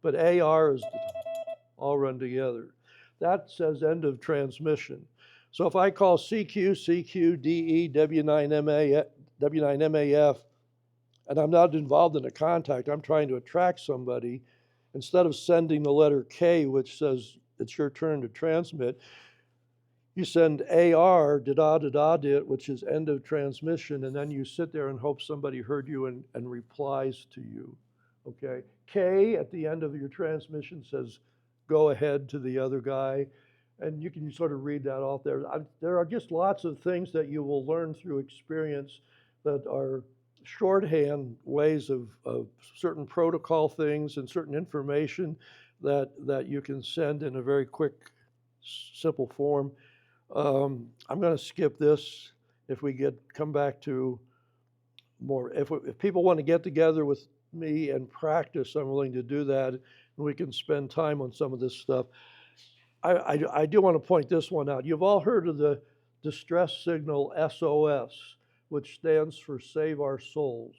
but AR is all run together. That says end of transmission. So if I call CQ, DE, W9MAF, and I'm not involved in a contact, I'm trying to attract somebody, instead of sending the letter K, which says it's your turn to transmit, you send AR, da-da-da-da-dit, which is end of transmission, and then you sit there and hope somebody heard you and replies to you, okay? K at the end of your transmission says, go ahead to the other guy, and you can sort of read that off there. There are just lots of things that you will learn through experience that are shorthand ways of certain protocol things and certain information that you can send in a very quick, simple form. I'm going to skip this if we come back to more. If people want to get together with me and practice, I'm willing to do that, and we can spend time on some of this stuff. I do want to point this one out. You've all heard of the distress signal SOS, which stands for Save Our Souls.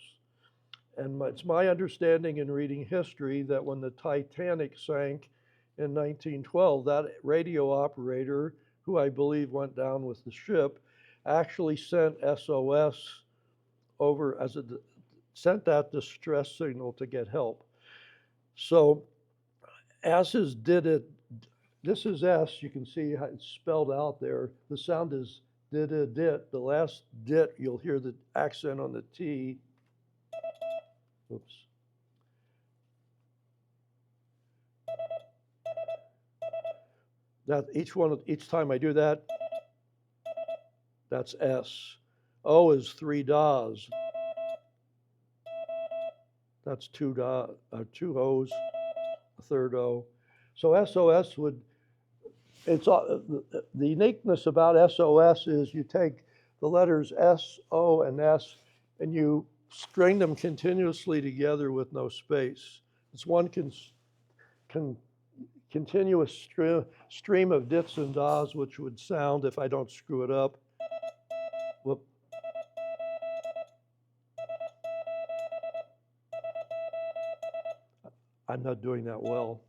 And it's my understanding in reading history that when the Titanic sank in 1912, that radio operator, who I believe went down with the ship, actually sent SOS over sent that distress signal to get help. So S is did it. This is S. You can see how it's spelled out there. The sound is did it dit. The last dit, you'll hear the accent on the T. Oops. That each time I do that, that's S. O is 3 Das. That's 2 O's, a third O. So SOS would, the uniqueness about SOS is you take the letters S, O, and S, and you string them continuously together with no space. It's one continuous stream of dits and das, which would sound, if I don't screw it up, whoop. I'm not doing that well.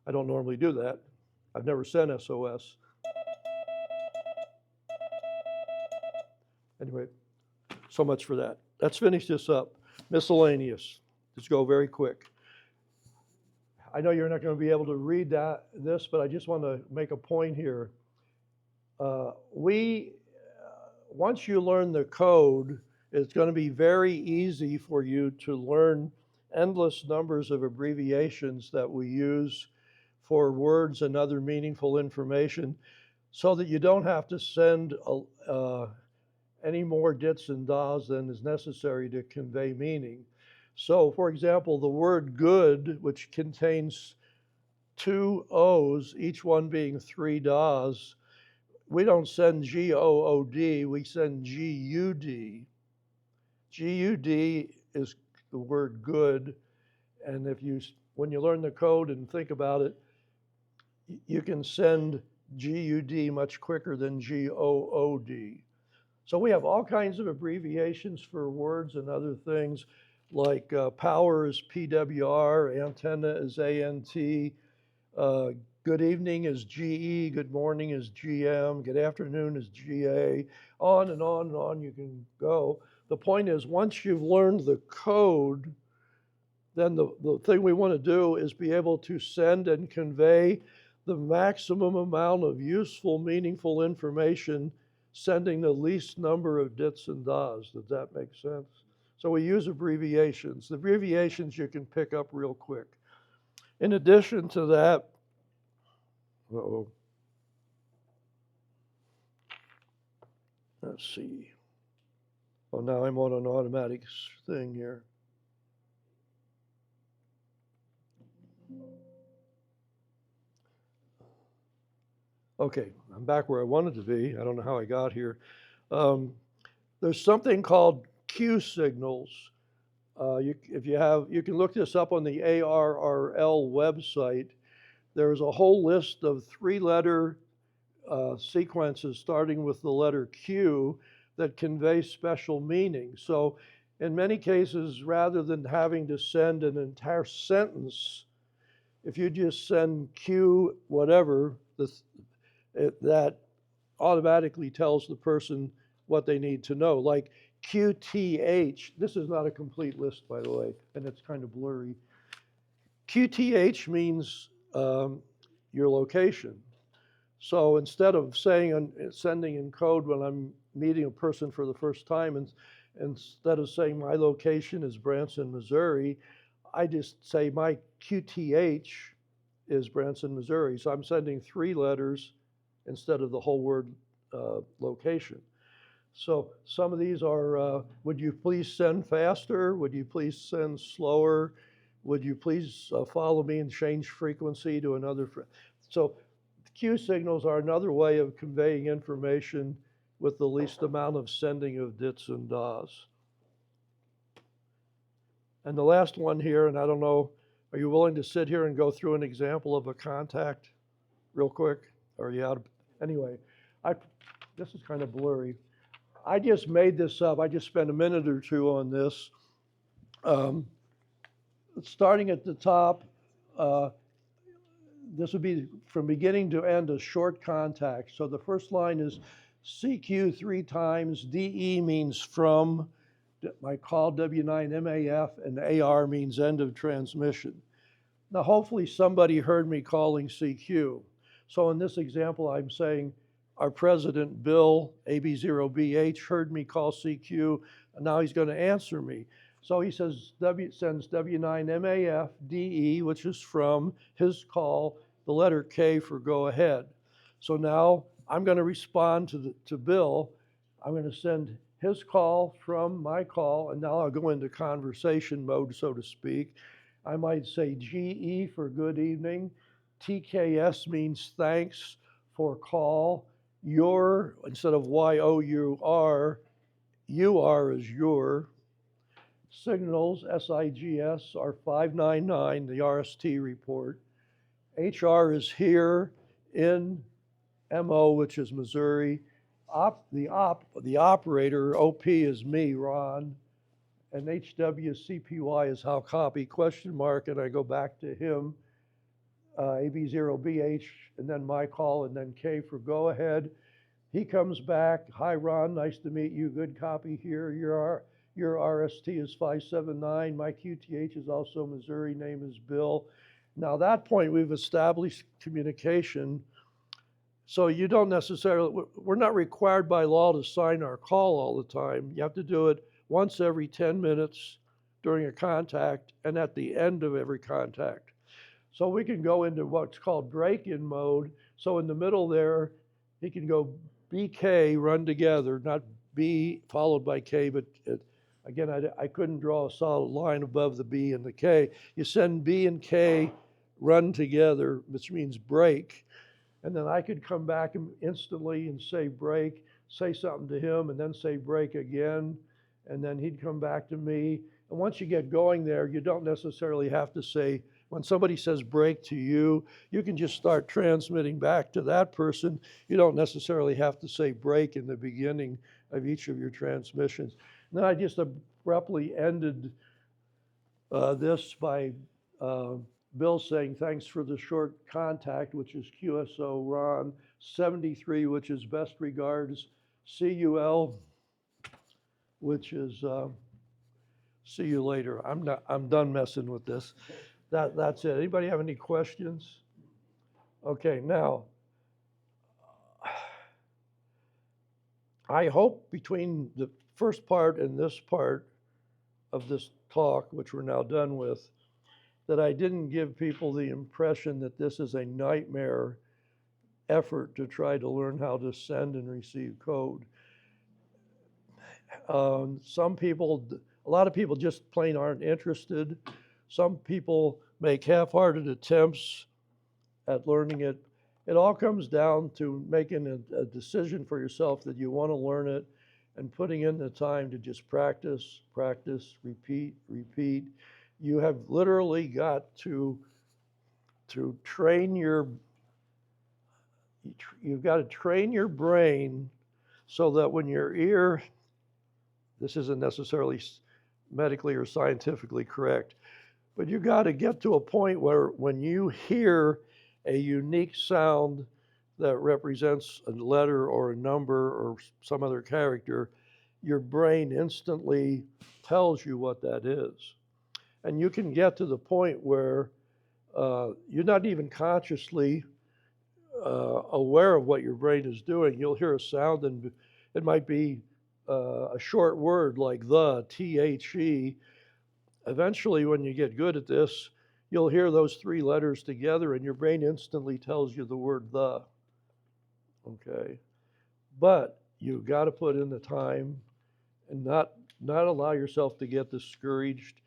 I don't normally do that. I've never sent SOS. Anyway, so much for that. Let's finish this up. Miscellaneous. Let's go very quick. I know you're not going to be able to read this, but I just want to make a point here. Once you learn the code, it's going to be very easy for you to learn endless numbers of abbreviations that we use for words and other meaningful information, so that you don't have to send any more dits and das than is necessary to convey meaning. So, for example, the word good, which contains 2 O's, each one being 3 Das, we don't send G-O-O-D, we send G-U-D. G-U-D is the word good, and when you learn the code and think about it, you can send G-U-D much quicker than G-O-O-D. So we have all kinds of abbreviations for words and other things, like power is PWR, antenna is ANT, good evening is GE, good morning is GM, good afternoon is GA, on and on and on you can go. The point is, once you've learned the code, then the thing we want to do is be able to send and convey the maximum amount of useful, meaningful information, sending the least number of dits and das. Does that make sense? So we use abbreviations. The abbreviations you can pick up real quick. In addition to that, let's see. Oh, now I'm on an automatic thing here. Okay, I'm back where I wanted to be. I don't know how I got here. There's something called Q signals. You can look this up on the ARRL website. There's a whole list of 3-letter sequences starting with the letter Q that convey special meaning. So in many cases, rather than having to send an entire sentence, if you just send Q whatever, that automatically tells the person what they need to know. Like QTH, this is not a complete list, by the way, and it's kind of blurry. QTH means your location. So instead of sending in code when I'm meeting a person for the first time, and instead of saying my location is Branson, Missouri, I just say my QTH is Branson, Missouri. So I'm sending 3 letters instead of the whole word location. So some of these are, would you please send faster? Would you please send slower? Would you please follow me and change frequency to another? So Q signals are another way of conveying information with the least amount of sending of dits and das. And the last one here, and I don't know, are you willing to sit here and go through an example of a contact real quick? Or are you out of, anyway, this is kind of blurry. I just made this up. I just spent a minute or two on this. Starting at the top, this would be from beginning to end a short contact. So the first line is CQ 3 times, DE means from, my call W9MAF, and AR means end of transmission. Now, hopefully somebody heard me calling CQ. So in this example, I'm saying our president, Bill, AB0BH, heard me call CQ, and now he's going to answer me. So he sends W9MAF DE, which is from his call, the letter K for go ahead. So now I'm going to respond to Bill. I'm going to send his call from my call, and now I'll go into conversation mode, so to speak. I might say GE for good evening. TKS means thanks for call. Your, instead of YOUR, UR is your. Signals, SIGS, are 599, the RST report. HR is here in MO, which is Missouri. The operator, OP, is me, Ron. And HWCPY is how copy, question mark, and I go back to him, AB0BH, and then my call, and then K for go ahead. He comes back, hi Ron, nice to meet you, good copy here, your RST is 579, my QTH is also Missouri, name is Bill. Now at that point, we've established communication, so you don't necessarily, we're not required by law to sign our call all the time. You have to do it once every 10 minutes during a contact and at the end of every contact. So we can go into what's called break-in mode. So in the middle there, he can go BK, run together, not B followed by K, but again, I couldn't draw a solid line above the B and the K. You send B and K, run together, which means break. And then I could come back instantly and say break, say something to him, and then say break again. And then he'd come back to me. And once you get going there, you don't necessarily have to say, when somebody says break to you, you can just start transmitting back to that person. You don't necessarily have to say break in the beginning of each of your transmissions. And then I just abruptly ended this by Bill saying, thanks for the short contact, which is QSO Ron, 73, which is best regards, CUL, which is see you later. I'm done messing with this. That's it. Anybody have any questions? Okay, now, I hope between the first part and this part of this talk, which we're now done with, that I didn't give people the impression that this is a nightmare effort to try to learn how to send and receive code. Some people, a lot of people just plain aren't interested. Some people make half-hearted attempts at learning it. It all comes down to making a decision for yourself that you want to learn it and putting in the time to just practice, practice, repeat, repeat. You have literally got to train you've got to train your brain so that when your ear, this isn't necessarily medically or scientifically correct, but you got to get to a point where when you hear a unique sound that represents a letter or a number or some other character, your brain instantly tells you what that is. And you can get to the point where you're not even consciously aware of what your brain is doing. You'll hear a sound and it might be a short word like the, T-H-E. Eventually, when you get good at this, you'll hear those three letters together and your brain instantly tells you the word the, okay? But you've got to put in the time and not allow yourself to get discouraged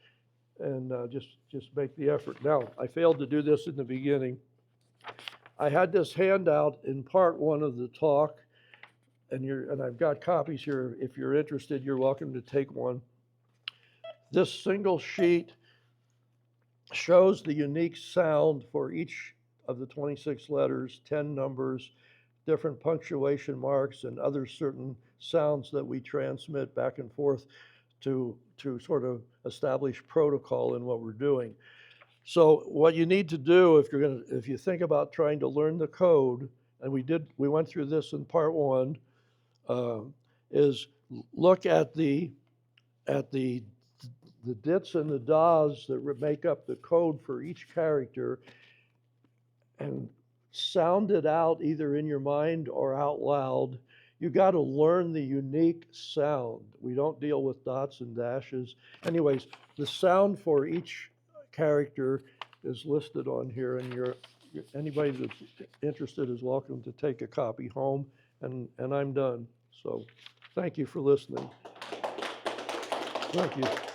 and just make the effort. Now, I failed to do this in the beginning. I had this handout in part one of the talk, and I've got copies here. If you're interested, you're welcome to take one. This single sheet shows the unique sound for each of the 26 letters, 10 numbers, different punctuation marks, and other certain sounds that we transmit back and forth to sort of establish protocol in what we're doing. So what you need to do if you think about trying to learn the code, and we went through this in part one, is look at the at the dits and the das that make up the code for each character and sound it out either in your mind or out loud. You got to learn the unique sound. We don't deal with dots and dashes. Anyways, the sound for each character is listed on here, and anybody that's interested is welcome to take a copy home, and I'm done. So thank you for listening. Thank you.